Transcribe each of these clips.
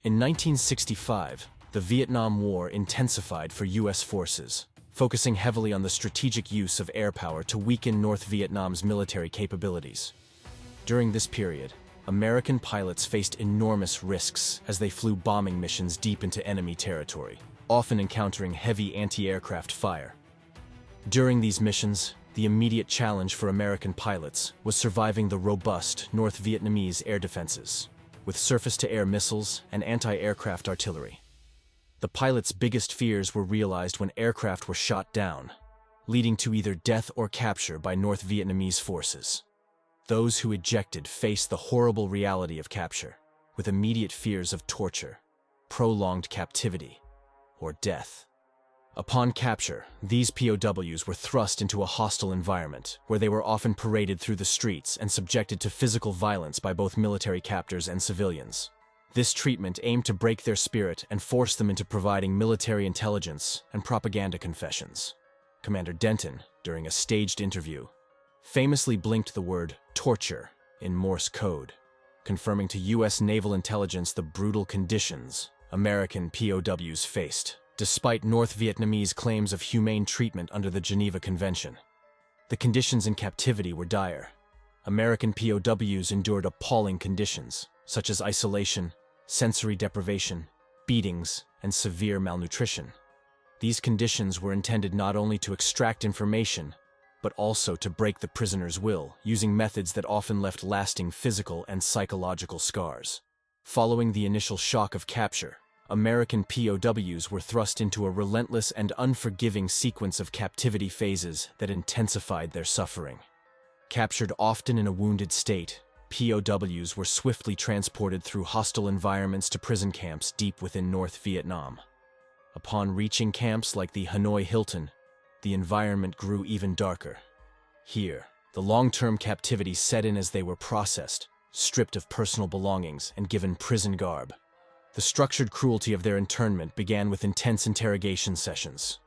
In 1965, the Vietnam War intensified for U.S. forces, focusing heavily on the strategic use of air power to weaken North Vietnam's military capabilities. During this period, American pilots faced enormous risks as they flew bombing missions deep into enemy territory, often encountering heavy anti-aircraft fire. During these missions, the immediate challenge for American pilots was surviving the robust North Vietnamese air defenses, with surface-to-air missiles and anti-aircraft artillery. The pilots' biggest fears were realized when aircraft were shot down, leading to either death or capture by North Vietnamese forces. Those who ejected faced the horrible reality of capture, with immediate fears of torture, prolonged captivity, or death. Upon capture, these POWs were thrust into a hostile environment, where they were often paraded through the streets and subjected to physical violence by both military captors and civilians. This treatment aimed to break their spirit and force them into providing military intelligence and propaganda confessions. Commander Denton, during a staged interview, famously blinked the word torture in Morse code, confirming to U.S. naval intelligence the brutal conditions American POWs faced, despite North Vietnamese claims of humane treatment under the Geneva Convention. The conditions in captivity were dire. American POWs endured appalling conditions, such as isolation, sensory deprivation, beatings, and severe malnutrition. These conditions were intended not only to extract information, but also to break the prisoner's will, using methods that often left lasting physical and psychological scars. Following the initial shock of capture, American POWs were thrust into a relentless and unforgiving sequence of captivity phases that intensified their suffering. Captured often in a wounded state, POWs were swiftly transported through hostile environments to prison camps deep within North Vietnam. Upon reaching camps like the Hanoi Hilton, the environment grew even darker. Here, the long-term captivity set in as they were processed, stripped of personal belongings, and given prison garb. The structured cruelty of their internment began with intense interrogation sessions.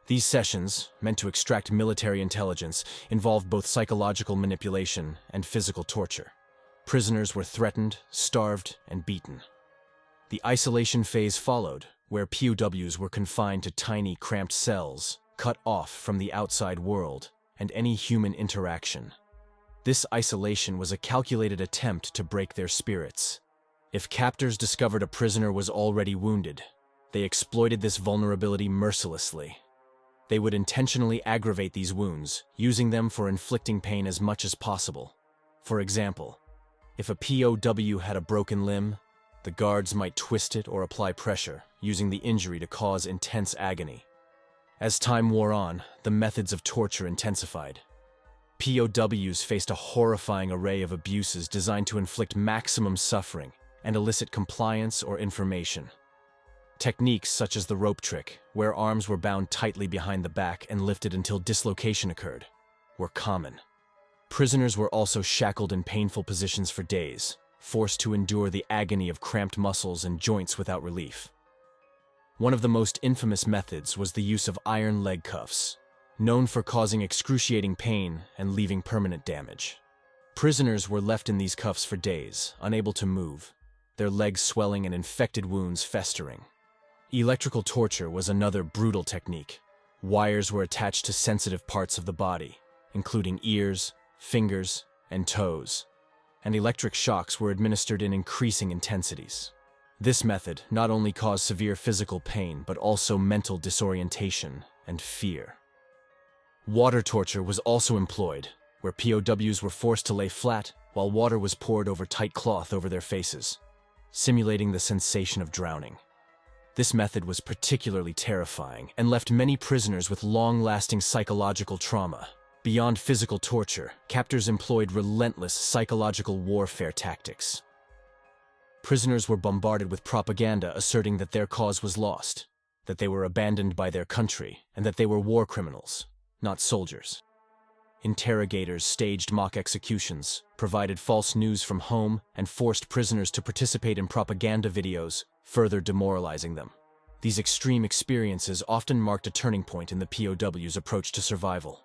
These sessions, meant to extract military intelligence, involved both psychological manipulation and physical torture. Prisoners were threatened, starved, and beaten. The isolation phase followed, where POWs were confined to tiny, cramped cells, cut off from the outside world and any human interaction. This isolation was a calculated attempt to break their spirits. If captors discovered a prisoner was already wounded, they exploited this vulnerability mercilessly. They would intentionally aggravate these wounds, using them for inflicting pain as much as possible. For example, if a POW had a broken limb, the guards might twist it or apply pressure, using the injury to cause intense agony. As time wore on, the methods of torture intensified. POWs faced a horrifying array of abuses designed to inflict maximum suffering and elicit compliance or information. Techniques such as the rope trick, where arms were bound tightly behind the back and lifted until dislocation occurred, were common. Prisoners were also shackled in painful positions for days, forced to endure the agony of cramped muscles and joints without relief. One of the most infamous methods was the use of iron leg cuffs, known for causing excruciating pain and leaving permanent damage. Prisoners were left in these cuffs for days, unable to move, their legs swelling and infected wounds festering. Electrical torture was another brutal technique. Wires were attached to sensitive parts of the body, including ears, fingers, and toes, and electric shocks were administered in increasing intensities. This method not only caused severe physical pain, but also mental disorientation and fear. Water torture was also employed, where POWs were forced to lay flat while water was poured over tight cloth over their faces, simulating the sensation of drowning. This method was particularly terrifying and left many prisoners with long-lasting psychological trauma. Beyond physical torture, captors employed relentless psychological warfare tactics. Prisoners were bombarded with propaganda asserting that their cause was lost, that they were abandoned by their country, and that they were war criminals, not soldiers. Interrogators staged mock executions, provided false news from home, and forced prisoners to participate in propaganda videos, further demoralizing them. These extreme experiences often marked a turning point in the POW's approach to survival.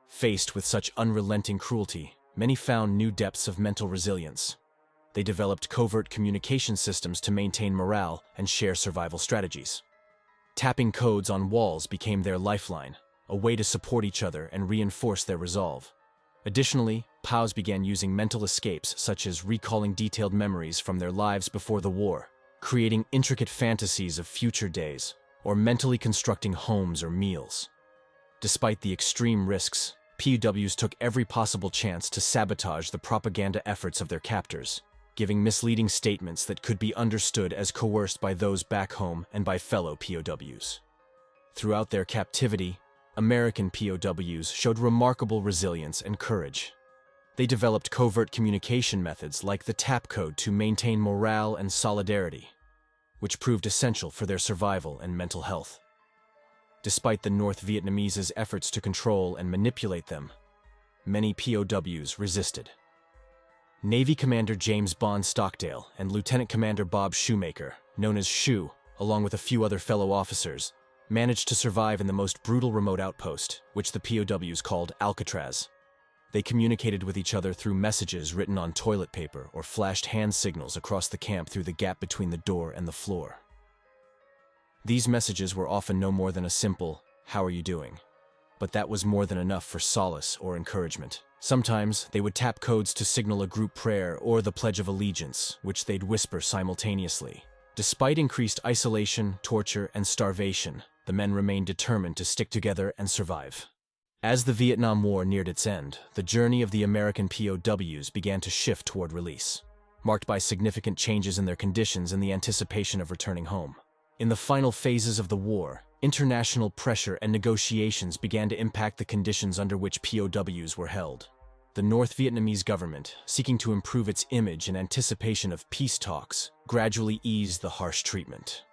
Faced with such unrelenting cruelty, many found new depths of mental resilience. They developed covert communication systems to maintain morale and share survival strategies. Tapping codes on walls became their lifeline, a way to support each other and reinforce their resolve. Additionally, POWs began using mental escapes such as recalling detailed memories from their lives before the war, creating intricate fantasies of future days, or mentally constructing homes or meals. Despite the extreme risks, POWs took every possible chance to sabotage the propaganda efforts of their captors, giving misleading statements that could be understood as coerced by those back home and by fellow POWs. Throughout their captivity, American POWs showed remarkable resilience and courage. They developed covert communication methods like the tap code to maintain morale and solidarity, which proved essential for their survival and mental health. Despite the North Vietnamese's efforts to control and manipulate them, many POWs resisted. Navy Commander James Bond Stockdale and Lieutenant Commander Bob Shoemaker, known as Shoe, along with a few other fellow officers, managed to survive in the most brutal remote outpost, which the POWs called Alcatraz. They communicated with each other through messages written on toilet paper or flashed hand signals across the camp through the gap between the door and the floor. These messages were often no more than a simple, "How are you doing?" But that was more than enough for solace or encouragement. Sometimes they would tap codes to signal a group prayer or the Pledge of Allegiance, which they'd whisper simultaneously. Despite increased isolation, torture, and starvation, the men remained determined to stick together and survive. As the Vietnam War neared its end, the journey of the American POWs began to shift toward release, marked by significant changes in their conditions and the anticipation of returning home. In the final phases of the war, international pressure and negotiations began to impact the conditions under which POWs were held. The North Vietnamese government, seeking to improve its image in anticipation of peace talks, gradually eased the harsh treatment.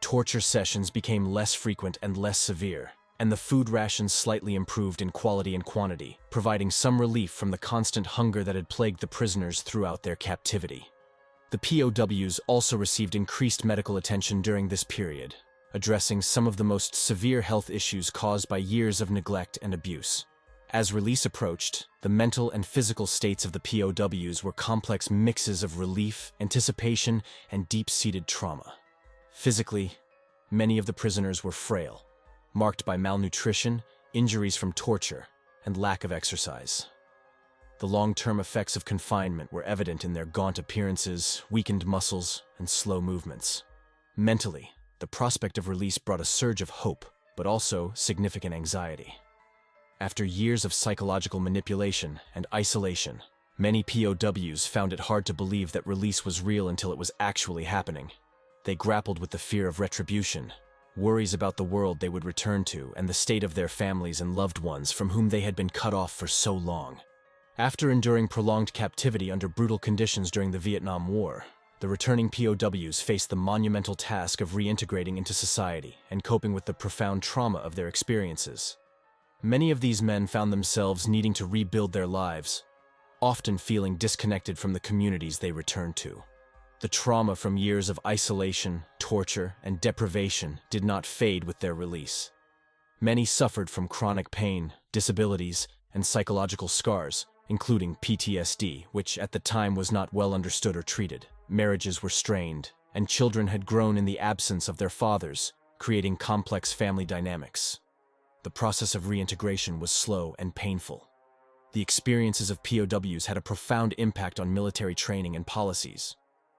Torture sessions became less frequent and less severe, and the food rations slightly improved in quality and quantity, providing some relief from the constant hunger that had plagued the prisoners throughout their captivity. The POWs also received increased medical attention during this period, addressing some of the most severe health issues caused by years of neglect and abuse. As release approached, the mental and physical states of the POWs were complex mixes of relief, anticipation, and deep-seated trauma. Physically, many of the prisoners were frail, marked by malnutrition, injuries from torture, and lack of exercise. The long-term effects of confinement were evident in their gaunt appearances, weakened muscles, and slow movements. Mentally, the prospect of release brought a surge of hope, but also significant anxiety. After years of psychological manipulation and isolation, many POWs found it hard to believe that release was real until it was actually happening. They grappled with the fear of retribution, worries about the world they would return to, and the state of their families and loved ones from whom they had been cut off for so long. After enduring prolonged captivity under brutal conditions during the Vietnam War, the returning POWs faced the monumental task of reintegrating into society and coping with the profound trauma of their experiences. Many of these men found themselves needing to rebuild their lives, often feeling disconnected from the communities they returned to. The trauma from years of isolation, torture, and deprivation did not fade with their release. Many suffered from chronic pain, disabilities, and psychological scars, including PTSD, which at the time was not well understood or treated. Marriages were strained, and children had grown in the absence of their fathers, creating complex family dynamics. The process of reintegration was slow and painful. The experiences of POWs had a profound impact on military training and policies.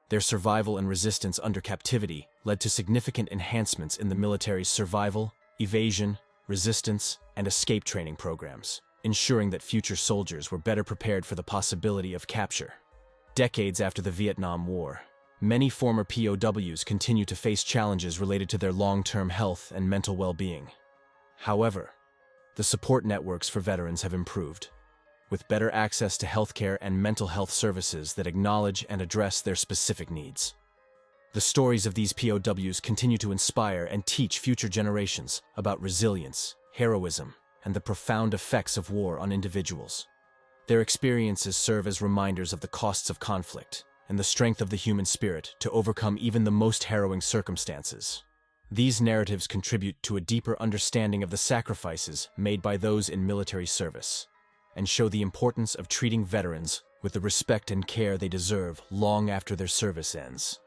Their survival and resistance under captivity led to significant enhancements in the military's survival, evasion, resistance, and escape training programs, ensuring that future soldiers were better prepared for the possibility of capture. Decades after the Vietnam War, many former POWs continue to face challenges related to their long-term health and mental well-being. However, the support networks for veterans have improved, with better access to healthcare and mental health services that acknowledge and address their specific needs. The stories of these POWs continue to inspire and teach future generations about resilience, heroism, and the profound effects of war on individuals. Their experiences serve as reminders of the costs of conflict and the strength of the human spirit to overcome even the most harrowing circumstances. These narratives contribute to a deeper understanding of the sacrifices made by those in military service, and show the importance of treating veterans with with the respect and care they deserve long after their service ends.